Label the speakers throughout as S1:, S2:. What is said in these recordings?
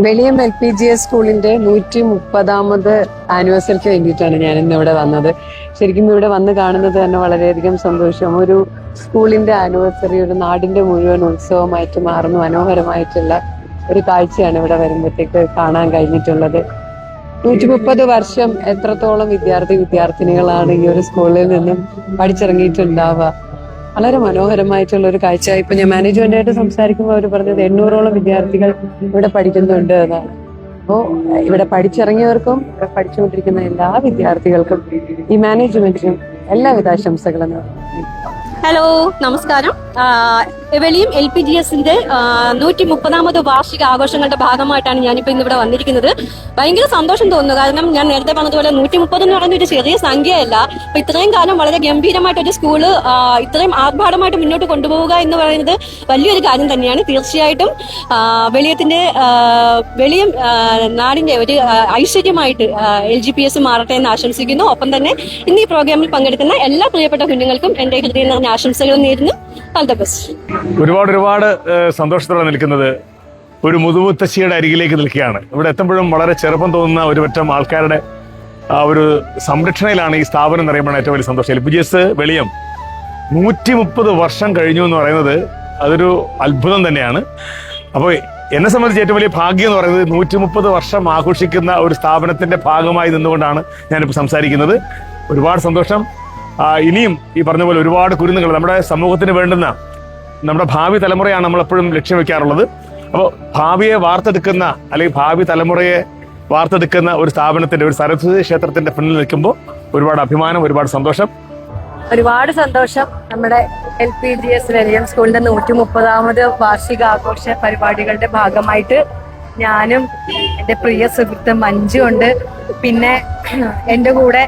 S1: Veliyam LPGS സ്കൂളിന്റെ 130ാമത് ആനിവേഴ്സറിക്ക് വേണ്ടിയിട്ടാണ് ഞാൻ ഇന്ന് ഇവിടെ വന്നത്. ശരിക്കും ഇവിടെ വന്ന് കാണുന്നത് തന്നെ വളരെയധികം സന്തോഷം. ഒരു സ്കൂളിന്റെ ആനിവേഴ്സറി ഒരു നാടിന്റെ മുഴുവൻ ഉത്സവമായിട്ട് മാറുന്ന മനോഹരമായിട്ടുള്ള ഒരു കാഴ്ചയാണ് ഇവിടെ വരുമ്പോഴത്തേക്ക് കാണാൻ കഴിഞ്ഞിട്ടുള്ളത്. 130 വർഷം എത്രത്തോളം വിദ്യാർത്ഥിനികളാണ് ഈ ഒരു സ്കൂളിൽ നിന്നും പഠിച്ചിറങ്ങിയിട്ടുണ്ടാവുക. വളരെ മനോഹരമായിട്ടുള്ള ഒരു കാഴ്ച. ഇപ്പൊ ഞാൻ മാനേജ്മെന്റായിട്ട് സംസാരിക്കുമ്പോൾ അവർ പറഞ്ഞത് 800ഓളം വിദ്യാർത്ഥികൾ ഇവിടെ പഠിക്കുന്നുണ്ട് എന്നാണ്. അപ്പോ ഇവിടെ പഠിച്ചിറങ്ങിയവർക്കും ഇവിടെ പഠിച്ചുകൊണ്ടിരിക്കുന്ന എല്ലാ വിദ്യാർത്ഥികൾക്കും ഈ മാനേജ്മെന്റിനും എല്ലാവിധ ആശംസകളും.
S2: ഹലോ, നമസ്കാരം. വെളിയം LPGSന്റെ 130ാമത് വാർഷിക ആഘോഷങ്ങളുടെ ഭാഗമായിട്ടാണ് ഞാനിപ്പോ ഇന്നിവിടെ വന്നിരിക്കുന്നത്. ഭയങ്കര സന്തോഷം തോന്നുന്നു. കാരണം ഞാൻ നേരത്തെ പറഞ്ഞതുപോലെ 130 എന്ന് പറയുന്ന ഒരു ചെറിയ സംഖ്യയല്ല. അപ്പൊ ഇത്രയും കാലം വളരെ ഗംഭീരമായിട്ട് ഒരു സ്കൂള് ഇത്രയും ആർഭാടമായിട്ട് മുന്നോട്ട് കൊണ്ടുപോവുക എന്ന് പറയുന്നത് വലിയൊരു കാര്യം തന്നെയാണ്. തീർച്ചയായിട്ടും വെളിയം നാടിന്റെ ഒരു ഐശ്വര്യമായിട്ട് LGPS മാറട്ടെ എന്ന് ആശംസിക്കുന്നു. ഒപ്പം തന്നെ ഇന്ന് ഈ പ്രോഗ്രാമിൽ പങ്കെടുക്കുന്ന എല്ലാ പ്രിയപ്പെട്ട കുഞ്ഞുങ്ങൾക്കും എന്റെ ഹൃദയം നിറഞ്ഞ ആശംസകൾ നേരുന്നു. All the best.
S3: ഒരുപാട് സന്തോഷത്തോടെ നിൽക്കുന്നത് ഒരു മുതുമുത്തശ്ശിയുടെ അരികിലേക്ക് നിൽക്കുകയാണ്. ഇവിടെ എത്തുമ്പോഴും വളരെ ചെറുപ്പം തോന്നുന്ന ഒരു പറ്റം ആൾക്കാരുടെ ഒരു സംരക്ഷണയിലാണ് ഈ സ്ഥാപനം എന്ന് പറയുമ്പോൾ ഏറ്റവും വലിയ സന്തോഷം. LPGS വെളിയം 130 വർഷം കഴിഞ്ഞു എന്ന് പറയുന്നത് അതൊരു അത്ഭുതം തന്നെയാണ്. അപ്പോൾ എന്നെ സംബന്ധിച്ച് ഏറ്റവും വലിയ ഭാഗ്യം എന്ന് പറയുന്നത് 130 വർഷം ആഘോഷിക്കുന്ന ഒരു സ്ഥാപനത്തിന്റെ ഭാഗമായി നിന്നുകൊണ്ടാണ് ഞാനിപ്പോൾ സംസാരിക്കുന്നത്. ഒരുപാട് സന്തോഷം. ഇനിയും ഈ പറഞ്ഞ പോലെ ഒരുപാട് കുരുന്നുകൾ നമ്മുടെ സമൂഹത്തിന് വേണ്ടുന്ന നമ്മുടെ ഭാവി തലമുറയാണ് നമ്മൾ എപ്പോഴും ലക്ഷ്യം വെക്കാറുള്ളത്. അപ്പോൾ ഭാവിയെ വാർത്തെടുക്കുന്ന അല്ലെങ്കിൽ ഭാവി തലമുറയെ വാർത്തെടുക്കുന്ന ഒരു സ്ഥാപനത്തിന്റെ ഒരു സരസ്വതി ക്ഷേത്രത്തിന്റെ പിന്നിൽ നിൽക്കുമ്പോൾ ഒരുപാട് അഭിമാനം, ഒരുപാട് സന്തോഷം.
S4: ഒരുപാട് സന്തോഷം. നമ്മുടെ LPGS വെളിയം സ്കൂളിന്റെ 130ാമത് വാർഷികാഘോഷ പരിപാടികളുടെ ഭാഗമായിട്ട് ഞാനും എൻ്റെ പ്രിയ സുഹൃത്ത് മഞ്ജു ഉണ്ട്. പിന്നെ എൻ്റെ കൂടെ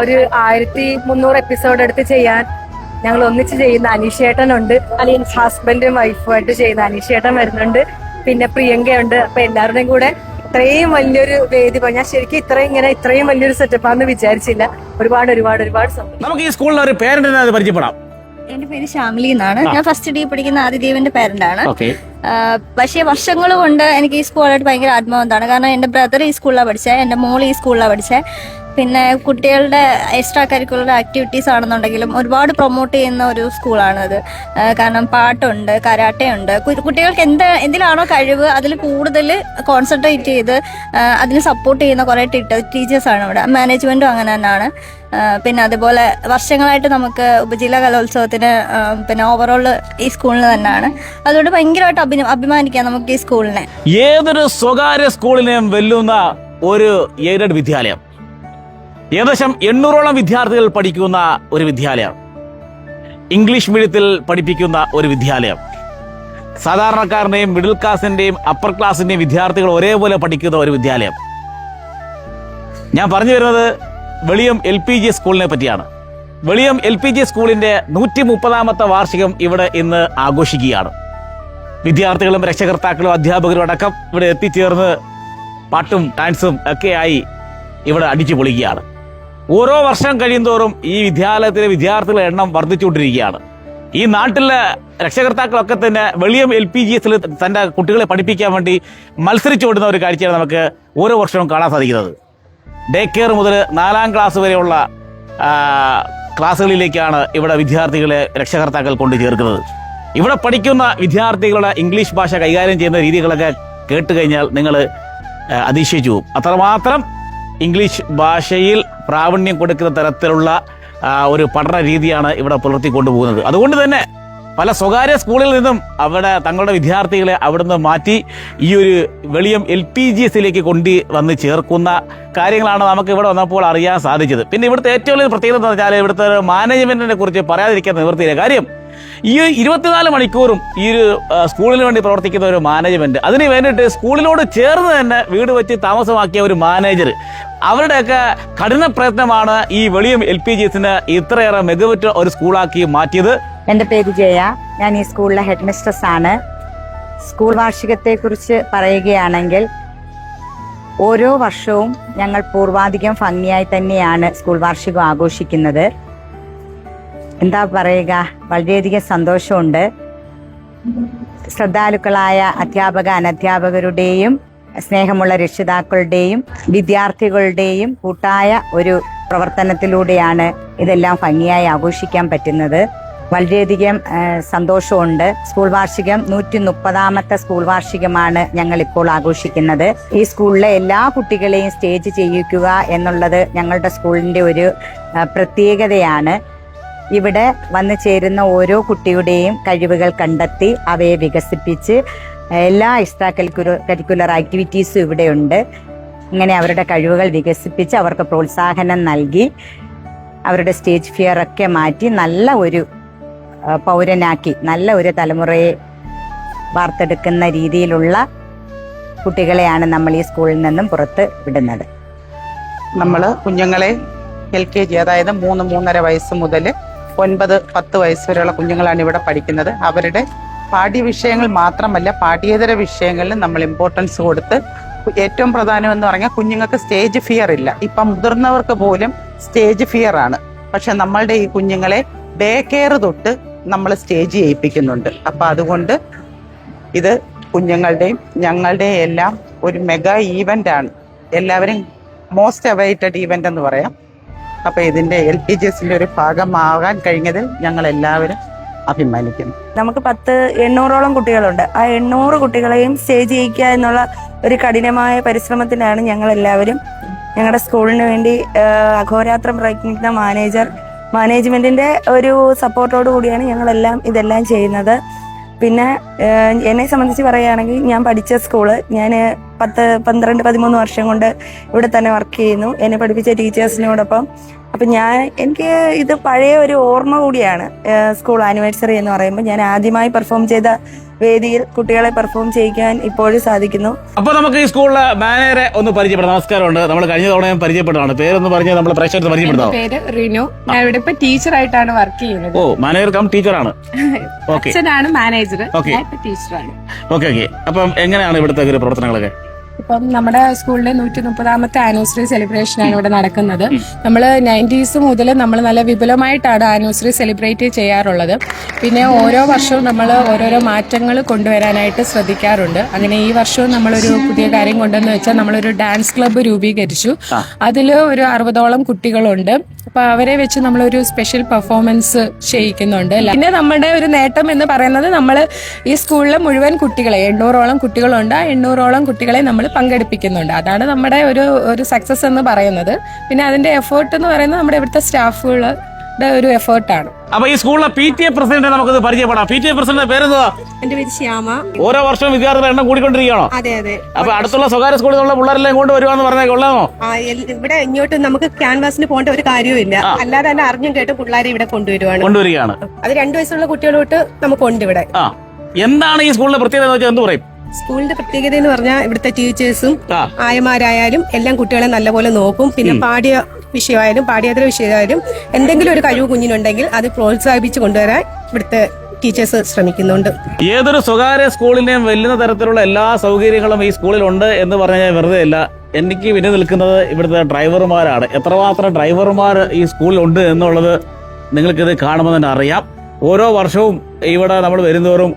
S4: ഒരു 1300 എപ്പിസോഡ് എടുത്ത് ചെയ്യാൻ ഞങ്ങൾ ഒന്നിച്ച് ചെയ്യുന്ന അനീഷേട്ടനുണ്ട്. അല്ലെങ്കിൽ ഹസ്ബൻഡും വൈഫുമായിട്ട് ചെയ്യുന്ന അനീഷേട്ടൻ വരുന്നുണ്ട്. പിന്നെ പ്രിയങ്കയുണ്ട്. അപ്പൊ എല്ലാവരുടെയും കൂടെ ഇത്രയും വലിയൊരു വേദി ഞാൻ ശരിക്കും ഇത്രയും വലിയൊരു സെറ്റപ്പാന്ന് വിചാരിച്ചില്ല. ഒരുപാട് സന്തോഷം.
S5: നമുക്ക് ഈ സ്കൂളിൽ ഒരു പേരന്റിനെ പരിചയപ്പെടാം.
S6: എന്റെ പേര് ശ്യാമിലി എന്നാണ്. ഞാൻ ഫസ്റ്റ് ഡി പഠിക്കുന്ന ആദിദേവന്റെ പേരന്റ് ആണ്. പക്ഷേ വർഷങ്ങൾ കൊണ്ട് എനിക്ക് ഈ സ്കൂളായിട്ട് ഭയങ്കര ആത്മബന്ധമാണ്. കാരണം എന്റെ ബ്രദർ ഈ സ്കൂളിലാണ് പഠിച്ചത്, എന്റെ മോൾ ഈ സ്കൂളിലാണ് പഠിച്ചത്. പിന്നെ കുട്ടികളുടെ എക്സ്ട്രാ കരിക്കുലർ ആക്ടിവിറ്റീസ് ആണെന്നുണ്ടെങ്കിലും ഒരുപാട് പ്രൊമോട്ട് ചെയ്യുന്ന ഒരു സ്കൂളാണത്. കാരണം പാട്ടുണ്ട്, കരാട്ടയുണ്ട്. കുട്ടികൾക്ക് എന്തിലാണോ കഴിവ് അതിൽ കൂടുതൽ കോൺസെൻട്രേറ്റ് ചെയ്ത് അതിന് സപ്പോർട്ട് ചെയ്യുന്ന കുറേ ടീച്ചേഴ്സാണ് ഇവിടെ. മാനേജ്മെന്റും അങ്ങനെ തന്നെയാണ്. പിന്നെ അതുപോലെ വർഷങ്ങളായിട്ട് നമുക്ക് ഉപജില്ലാ കലോത്സവത്തിന് പിന്നെ ഓവറോൾ ഈ സ്കൂളിന് തന്നെയാണ്. അതുകൊണ്ട് ഭയങ്കരമായിട്ട് അഭിമാനിക്കാം നമുക്ക് ഈ സ്കൂളിനെ.
S5: ഏതൊരു സ്വകാര്യ സ്കൂളിനെയും വെല്ലുന്ന ഒരു എയ്ഡഡ് വിദ്യാലയം. ഏകദേശം 800ഓളം വിദ്യാർത്ഥികൾ പഠിക്കുന്ന ഒരു വിദ്യാലയം. ഇംഗ്ലീഷ് മീഡിയത്തിൽ പഠിപ്പിക്കുന്ന ഒരു വിദ്യാലയം. സാധാരണക്കാരന്റെയും മിഡിൽ ക്ലാസിന്റെയും അപ്പർ ക്ലാസിന്റെയും വിദ്യാർത്ഥികൾ ഒരേപോലെ പഠിക്കുന്ന ഒരു വിദ്യാലയം. ഞാൻ പറഞ്ഞു വരുന്നത് വെളിയം LPGS സ്കൂളിനെ പറ്റിയാണ്. വെളിയം LPGS സ്കൂളിന്റെ 130ാമത്തെ വാർഷികം ഇവിടെ ഇന്ന് ആഘോഷിക്കുകയാണ്. വിദ്യാർത്ഥികളും രക്ഷകർത്താക്കളും അധ്യാപകരും അടക്കം ഇവിടെ എത്തിച്ചേർന്ന് പാട്ടും ഡാൻസും ഒക്കെയായി ഇവിടെ അടിച്ചു പൊളിക്കുകയാണ്. ഓരോ വർഷം കഴിയുന്തോറും ഈ വിദ്യാലയത്തിലെ വിദ്യാർത്ഥികളുടെ എണ്ണം വർദ്ധിച്ചുകൊണ്ടിരിക്കുകയാണ്. ഈ നാട്ടിലെ രക്ഷകർത്താക്കളൊക്കെ തന്നെ വെളിയം LPGSൽ തന്റെ കുട്ടികളെ പഠിപ്പിക്കാൻ വേണ്ടി മത്സരിച്ചോടുന്ന ഒരു കാഴ്ചയാണ് നമുക്ക് ഓരോ വർഷവും കാണാൻ സാധിക്കുന്നത്. ഡേ കെയർ മുതൽ 4ാം ക്ലാസ് വരെയുള്ള ക്ലാസ്സുകളിലേക്കാണ് ഇവിടെ വിദ്യാർത്ഥികളെ രക്ഷകർത്താക്കൾ കൊണ്ട് ചേർക്കുന്നത്. ഇവിടെ പഠിക്കുന്ന വിദ്യാർത്ഥികളുടെ ഇംഗ്ലീഷ് ഭാഷ കൈകാര്യം ചെയ്യുന്ന രീതികളൊക്കെ കേട്ട് കഴിഞ്ഞാൽ നിങ്ങൾ അതിശയിച്ചു പോകും. അത്രമാത്രം ഇംഗ്ലീഷ് ഭാഷയിൽ പ്രാവീണ്യം കൊടുക്കുന്ന തരത്തിലുള്ള ഒരു പഠന രീതിയാണ് ഇവിടെ പുലർത്തിക്കൊണ്ടുപോകുന്നത്. അതുകൊണ്ട് തന്നെ പല സ്വകാര്യ സ്കൂളിൽ നിന്നും അവിടെ തങ്ങളുടെ വിദ്യാർത്ഥികളെ അവിടുന്ന് മാറ്റി ഈ ഒരു വെളിയം LPGSലേക്ക് വന്ന് ചേർക്കുന്ന കാര്യങ്ങളാണ് നമുക്ക് ഇവിടെ വന്നപ്പോൾ അറിയാൻ സാധിച്ചത്. പിന്നെ ഇവിടുത്തെ ഏറ്റവും വലിയ പ്രത്യേകത എന്ന് വെച്ചാൽ ഇവിടുത്തെ മാനേജ്മെന്റിനെ കുറിച്ച് പറയാതിരിക്കാൻ നിവൃത്തിയില്ല. കാര്യം ഈ 24 മണിക്കൂറും ഈ ഒരു സ്കൂളിന് വേണ്ടി പ്രവർത്തിക്കുന്ന ഒരു മാനേജ്മെന്റ്, അതിന് വേണ്ടിയിട്ട് സ്കൂളിനോട് ചേർന്ന് തന്നെ വീട് വെച്ച് താമസമാക്കിയ ഒരു മാനേജർ, അവരുടെയൊക്കെ കഠിന പ്രയത്നമാണ് ഈ വെളിയം LPGSനെ ഇത്രയേറെ മികവുറ്റ ഒരു സ്കൂളാക്കി മാറ്റിയത്.
S7: എൻ്റെ പേര് ജയ. ഞാൻ ഈ സ്കൂളിലെ ഹെഡ് മിസ്ട്രസ് ആണ്. സ്കൂൾ വാർഷികത്തെക്കുറിച്ച് പറയുകയാണെങ്കിൽ ഓരോ വർഷവും ഞങ്ങൾ പൂർവാധികം ഭംഗിയായി തന്നെയാണ് സ്കൂൾ വാർഷികം ആഘോഷിക്കുന്നത്. എന്താ പറയുക, വളരെയധികം സന്തോഷമുണ്ട്. ശ്രദ്ധാലുക്കളായ അധ്യാപക അനധ്യാപകരുടെയും സ്നേഹമുള്ള രക്ഷിതാക്കളുടെയും വിദ്യാർത്ഥികളുടെയും കൂട്ടായ ഒരു പ്രവർത്തനത്തിലൂടെയാണ് ഇതെല്ലാം ഭംഗിയായി ആഘോഷിക്കാൻ പറ്റുന്നത്. വളരെയധികം സന്തോഷമുണ്ട്. സ്കൂൾ വാർഷികം 130ാമത്തെ സ്കൂൾ വാർഷികമാണ് ഞങ്ങൾ ഇപ്പോൾ ആഘോഷിക്കുന്നത്. ഈ സ്കൂളിലെ എല്ലാ കുട്ടികളെയും സ്റ്റേജ് ചെയ്യിക്കുക എന്നുള്ളത് ഞങ്ങളുടെ സ്കൂളിൻ്റെ ഒരു പ്രത്യേകതയാണ്. ഇവിടെ വന്നു ചേരുന്ന ഓരോ കുട്ടിയുടെയും കഴിവുകൾ കണ്ടെത്തി അവയെ വികസിപ്പിച്ച് എല്ലാ എക്സ്ട്രാ കരിക്കുലർ ആക്ടിവിറ്റീസും ഇവിടെയുണ്ട്. ഇങ്ങനെ അവരുടെ കഴിവുകൾ വികസിപ്പിച്ച് അവർക്ക് പ്രോത്സാഹനം നൽകി അവരുടെ സ്റ്റേജ് ഫിയർ ഒക്കെ മാറ്റി നല്ല ഒരു പൗരനാക്കി നല്ല ഒരു തലമുറയെ വാർത്തെടുക്കുന്ന രീതിയിലുള്ള കുട്ടികളെയാണ് നമ്മൾ ഈ സ്കൂളിൽ നിന്നും പുറത്ത് വിടുന്നത്.
S8: നമ്മൾ കുഞ്ഞുങ്ങളെ LKG അതായത് 3-3.5 വയസ്സ് മുതൽ 9-10 വയസ്സ് വരെയുള്ള കുഞ്ഞുങ്ങളാണ് ഇവിടെ പഠിക്കുന്നത്. അവരുടെ പാഠ്യവിഷയങ്ങൾ മാത്രമല്ല പാഠ്യേതര വിഷയങ്ങളിൽ നമ്മൾ ഇമ്പോർട്ടൻസ് കൊടുത്ത് ഏറ്റവും പ്രധാനം എന്ന് പറഞ്ഞാൽ കുഞ്ഞുങ്ങൾക്ക് സ്റ്റേജ് ഫിയർ ഇല്ല. ഇപ്പം മുതിർന്നവർക്ക് പോലും സ്റ്റേജ് ഫിയർ ആണ്. പക്ഷെ നമ്മളുടെ ഈ കുഞ്ഞുങ്ങളെ ഡേ കെയർ തൊട്ട് നമ്മൾ സ്റ്റേജ് ചെയ്യിപ്പിക്കുന്നുണ്ട്. അപ്പം അതുകൊണ്ട് ഇത് കുഞ്ഞുങ്ങളുടെയും ഞങ്ങളുടെയും എല്ലാം ഒരു മെഗാ ഈവൻ്റ് ആണ്. എല്ലാവരും മോസ്റ്റ് അവൈറ്റഡ് ഈവൻ്റ് എന്ന് പറയാം. അപ്പം ഇതിൻ്റെ LPGSന്റെ ഒരു ഭാഗമാകാൻ കഴിഞ്ഞതിൽ ഞങ്ങൾ എല്ലാവരും അഭിമാനിക്കുന്നു.
S4: നമുക്ക് 800ഓളം കുട്ടികളുണ്ട്. ആ 800 കുട്ടികളെയും സ്റ്റേജ് ചെയ്യിക്കുക എന്നുള്ള ഒരു കഠിനമായ പരിശ്രമത്തിലാണ് ഞങ്ങൾ എല്ലാവരും. ഞങ്ങളുടെ സ്കൂളിന് വേണ്ടി അഹോരാത്രം പ്രയത്നിക്കുന്ന മാനേജ്മെന്റിന്റെ ഒരു സപ്പോർട്ടോട് കൂടിയാണ് ഞങ്ങളെല്ലാം ഇതെല്ലാം ചെയ്യുന്നത്. പിന്നെ എന്നെ സംബന്ധിച്ച് പറയുകയാണെങ്കിൽ ഞാൻ പഠിച്ച സ്കൂള് ഞാൻ 10-12-13 വർഷം കൊണ്ട് ഇവിടെ തന്നെ വർക്ക് ചെയ്യുന്നു എന്നെ പഠിപ്പിച്ച ടീച്ചേഴ്സിനോടൊപ്പം. അപ്പം എനിക്ക് ഇത് പഴയ ഒരു ഓർമ്മ കൂടിയാണ്. സ്കൂൾ ആനിവേഴ്സറി എന്ന് പറയുമ്പോൾ ഞാൻ ആദ്യമായി പെർഫോം ചെയ്ത വേദിയിൽ കുട്ടികളെ പെർഫോം ചെയ്യിക്കാൻ ഇപ്പോഴും സാധിക്കുന്നു.
S5: അപ്പൊ നമുക്ക് ഈ സ്കൂളിലെ മാനേജറെ ഒന്ന് പരിചയപ്പെടാം. നമസ്കാരമുണ്ട്. നമ്മൾ കഴിഞ്ഞ തവണ ഞാൻ പരിചയപ്പെട്ടതാണ്. പേരൊന്ന് പറഞ്ഞ് നമ്മൾ പ്രേക്ഷകർക്ക് പരിചയപ്പെടുത്താം.
S9: പേര് റിനു. ഞാൻ ഇവിടെ ഇപ്പൊ ടീച്ചറായിട്ടാണ് വർക്ക് ചെയ്യുന്നത്.
S5: ഓ, മാനേജർ കം ടീച്ചറാണ്. ഓക്കെ,
S9: അച്ഛനാണ് മാനേജർ,
S5: ഓക്കെ,
S9: ടീച്ചറാണ്.
S5: ഓക്കെ. അപ്പം എങ്ങനെയാണ് ഇവിടുത്തെ ഒരു പ്രവർത്തനങ്ങളൊക്കെ?
S9: ഇപ്പം നമ്മുടെ സ്കൂളിലെ 130ാമത്തെ ആനിവേഴ്സറി സെലിബ്രേഷൻ ആണ് ഇവിടെ നടക്കുന്നത്. നമ്മൾ 90s മുതൽ നമ്മൾ നല്ല വിപുലമായിട്ടാണ് ആനിവേഴ്സറി സെലിബ്രേറ്റ് ചെയ്യാറുള്ളത്. പിന്നെ ഓരോ വർഷവും നമ്മൾ ഓരോരോ മാറ്റങ്ങൾ കൊണ്ടുവരാനായിട്ട് ശ്രദ്ധിക്കാറുണ്ട്. അങ്ങനെ ഈ വർഷവും നമ്മളൊരു പുതിയ കാര്യം കൊണ്ടെന്ന് വെച്ചാൽ നമ്മളൊരു ഡാൻസ് ക്ലബ്ബ് രൂപീകരിച്ചു. അതിൽ ഒരു 60ഓളം കുട്ടികളുണ്ട്. അപ്പൊ അവരെ വെച്ച് നമ്മളൊരു സ്പെഷ്യൽ പെർഫോമൻസ് ചെയ്യിക്കുന്നുണ്ട്. പിന്നെ നമ്മുടെ ഒരു നേട്ടം എന്ന് പറയുന്നത് നമ്മൾ ഈ സ്കൂളിലെ മുഴുവൻ കുട്ടികളെ 800ഓളം കുട്ടികളുണ്ട്. ആ 800ഓളം കുട്ടികളെ നമ്മൾ പങ്കെടുപ്പിക്കുന്നുണ്ട്. അതാണ് നമ്മുടെ ഒരു സക്സസ് എന്ന് പറയുന്നത്. പിന്നെ അതിന്റെ എഫേർട്ട് എന്ന് പറയുന്നത് നമ്മുടെ ഇവിടുത്തെ സ്റ്റാഫുകളുടെ ഒരു എഫേർട്ടാണ്.
S5: അപ്പൊ ഈ സ്കൂളിലെ PTA പ്രസിഡന്റ് നമുക്കത് പരിചയപ്പെടാം. PTA പ്രസിഡന്റ് പേരെന്താ?
S2: എന്റെ പേര് ശ്യാമ.
S5: ഓരോ വർഷവും വിദ്യാർത്ഥികളുടെ എണ്ണം കൂടിക്കൊണ്ടിരിക്കുകയാണോ?
S2: അതെ അതെ.
S5: അപ്പൊ അടുത്തുള്ള സ്വകാര്യ സ്കൂളിൽ നിന്നുള്ള പിള്ളേരെല്ലാം ഇങ്ങോട്ട് വരുവാന്ന് പറഞ്ഞാൽ കൊള്ളാമോ?
S2: ഇവിടെ ഇങ്ങോട്ട് നമുക്ക് ക്യാൻവാസിന് പോകേണ്ട ഒരു കാര്യവും ഇല്ല. അല്ലാതെ തന്നെ അറിഞ്ഞും കേട്ടും പിള്ളേരെ ഇവിടെ കൊണ്ടുവരികയാണ്. അത് 2 വയസ്സുള്ള കുട്ടികളോട്ട് നമുക്കുണ്ട് ഇവിടെ.
S5: എന്താണ് ഈ സ്കൂളിന്റെ പ്രത്യേകത എന്ന് വെച്ചാൽ എന്ത് പറയും?
S2: സ്കൂളിന്റെ പ്രത്യേകത എന്ന് പറഞ്ഞാൽ ഇവിടുത്തെ ടീച്ചേഴ്സും ആയമാരായാലും എല്ലാം കുട്ടികളെ നല്ലപോലെ നോക്കും. പിന്നെ പാഠ്യ വിഷയമായാലും പാഠ്യേതര വിഷയമായാലും എന്തെങ്കിലും ഒരു കഴിവ് കുഞ്ഞിനുണ്ടെങ്കിൽ അത് പ്രോത്സാഹിപ്പിച്ച് കൊണ്ടുവരാൻ ഇവിടുത്തെ ടീച്ചേഴ്സ് ശ്രമിക്കുന്നുണ്ട്.
S5: ഏതൊരു സ്വകാര്യ സ്കൂളിനെയും വെല്ലുന്ന തരത്തിലുള്ള എല്ലാ സൗകര്യങ്ങളും ഈ സ്കൂളിലുണ്ട് എന്ന് പറഞ്ഞാൽ വെറുതെ അല്ല. എനിക്ക് പിന്നെ നിൽക്കുന്നത് ഇവിടുത്തെ ഡ്രൈവർമാരാണ്. എത്രമാത്രം ഡ്രൈവർമാർ ഈ സ്കൂളിലുണ്ട് എന്നുള്ളത് നിങ്ങൾക്കിത് കാണുമ്പോൾ തന്നെ അറിയാം. ഓരോ വർഷവും ഇവിടെ നമ്മൾ വരുന്നവരും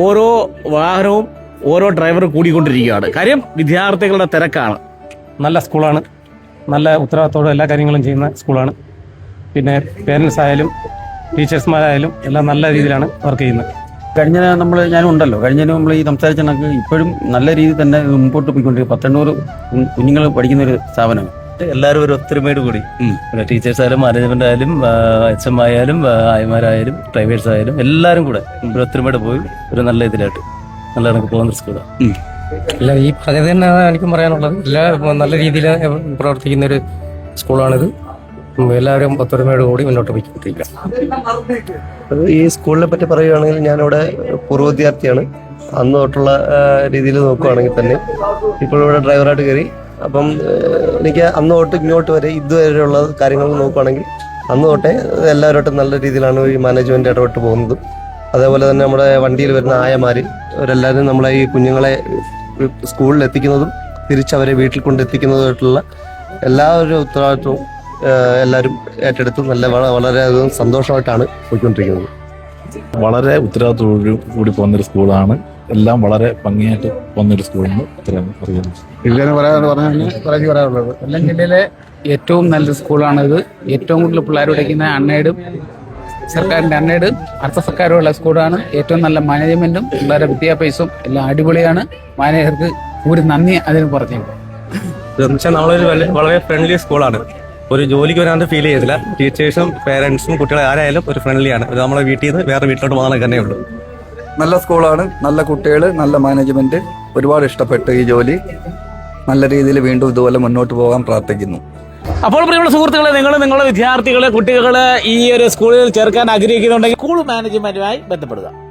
S5: ഓരോ വാഹനവും ഓരോ ഡ്രൈവർ കൂടിക്കൊണ്ടിരിക്കുകയാണ്. കാര്യം വിദ്യാർത്ഥികളുടെ തിരക്കാണ്.
S10: നല്ല സ്കൂളാണ്. നല്ല ഉത്തരവാദിത്തോടെ എല്ലാ കാര്യങ്ങളും ചെയ്യുന്ന സ്കൂളാണ്. പിന്നെ പേരൻസ് ആയാലും ടീച്ചേഴ്സ്മാരായാലും എല്ലാം നല്ല രീതിയിലാണ് വർക്ക് ചെയ്യുന്നത്.
S11: ഞാനും ഉണ്ടല്ലോ. കഴിഞ്ഞതിന് നമ്മൾ ഈ സംസാരിച്ച കണക്ക് ഇപ്പോഴും നല്ല രീതിയിൽ തന്നെ മുമ്പോട്ട് പോയിക്കൊണ്ടിരിക്കും. 800 കുഞ്ഞുങ്ങൾ പഠിക്കുന്ന ഒരു സ്ഥാപനമാണ്.
S12: എല്ലാവരും ഒരു ഒത്തൊരുമയോട് കൂടി ടീച്ചേഴ്സ് ആയാലും മാനേജ്മെന്റ് ആയാലും HM ആയാലും ആയമാരായാലും ഡ്രൈവേഴ്സ് ആയാലും എല്ലാവരും കൂടെ ഒരു ഒത്തൊരുമയോട് പോയി ഒരു നല്ല ഇതിലായിട്ട് നല്ല കണക്ക് പോകുന്ന സ്കൂളാണ്.
S10: അല്ല, ഈ പറഞ്ഞത് തന്നെ എനിക്കും പറയാനുള്ളത്. നല്ല രീതിയിൽ പ്രവർത്തിക്കുന്ന ഒരു സ്കൂളാണിത്. എല്ലാവരും ഒത്തൊരുമയോട് കൂടി മുന്നോട്ട് പോയിക്കൊണ്ടിരിക്കുക.
S11: ഈ സ്കൂളിനെ പറ്റി പറയുകയാണെങ്കിൽ ഞാനിവിടെ പൂർവ്വ വിദ്യാർത്ഥിയാണ്. അന്ന് തൊട്ടുള്ള രീതിയിൽ നോക്കുകയാണെങ്കിൽ തന്നെ ഇപ്പോഴിവിടെ ഡ്രൈവറായിട്ട് കയറി. അപ്പം എനിക്ക് അന്ന് തൊട്ട് ഇങ്ങോട്ട് വരെ ഇതുവരെയുള്ള കാര്യങ്ങൾ നോക്കുകയാണെങ്കിൽ അന്ന് തൊട്ടേ എല്ലാവരോട്ടും നല്ല രീതിയിലാണ് ഈ മാനേജ്മെന്റ് ഇടപെട്ട് പോകുന്നത്. അതേപോലെ തന്നെ നമ്മുടെ വണ്ടിയിൽ വരുന്ന ആയമാര് അവരെല്ലാവരും നമ്മളെ ഈ കുഞ്ഞുങ്ങളെ സ്കൂളിൽ എത്തിക്കുന്നതും തിരിച്ചവരെ വീട്ടിൽ കൊണ്ടെത്തിക്കുന്നതുമായിട്ടുള്ള എല്ലാവരും ഉത്തരവാദിത്വവും എല്ലാവരും ഏറ്റെടുത്ത് വളരെയധികം സന്തോഷമായിട്ടാണ് പോയിക്കൊണ്ടിരിക്കുന്നത്.
S12: വളരെ ഉത്തരവാദിത്തോടു കൂടി പോകുന്നൊരു സ്കൂളാണ്.
S13: എല്ലാം വളരെ ഭംഗിയായിട്ട് വന്നൊരു സ്കൂളിന് ഇത്രയാണ് പറയാനുള്ളത്.
S14: കൊല്ലം ജില്ലയിലെ ഏറ്റവും നല്ല സ്കൂളാണിത്. ഏറ്റവും കൂടുതൽ പിള്ളേർ പഠിക്കുന്ന അൺഎയ്ഡും സർക്കാരിന്റെ അൺഎയ്ഡ് അർദ്ധ സർക്കാരുള്ള സ്കൂളാണ്. ഏറ്റവും നല്ല മാനേജ്മെന്റും പിള്ളേരുടെ വിദ്യാഭ്യാസവും എല്ലാം അടിപൊളിയാണ്. മാനേജർക്ക് ഒരു നന്ദി അതിന് പറഞ്ഞു.
S12: നമ്മളൊരു വളരെ ഫ്രണ്ട്ലി സ്കൂളാണ്. ഒരു ജോലിക്ക് വരാണ്ട് ഫീൽ ചെയ്തില്ല. ടീച്ചേഴ്സും പേരൻസും കുട്ടികളെ ആരായാലും ഒരു ഫ്രണ്ട്ലിയാണ്. നമ്മളെ വീട്ടിൽ നിന്ന് വേറെ വീട്ടിലോട്ട് പോകുന്ന തന്നെ ഉള്ളൂ.
S11: നല്ല സ്കൂളാണ്, നല്ല കുട്ടികൾ, നല്ല മാനേജ്മെന്റ്. ഒരുപാട് ഇഷ്ടപ്പെട്ടു ഈ ജോലി. നല്ല രീതിയിൽ വീണ്ടും ഇതുപോലെ മുന്നോട്ട് പോകാൻ പ്രാർത്ഥിക്കുന്നു.
S5: അപ്പോൾ പ്രിയമുള്ള സുഹൃത്തുക്കളെ, നിങ്ങളുടെ വിദ്യാർത്ഥികളെ കുട്ടികളെ ഈ ഒരു സ്കൂളിൽ ചേർക്കാൻ ആഗ്രഹിക്കുന്നുണ്ടെങ്കിൽ സ്കൂൾ മാനേജ്മെന്റുമായി ബന്ധപ്പെടുക.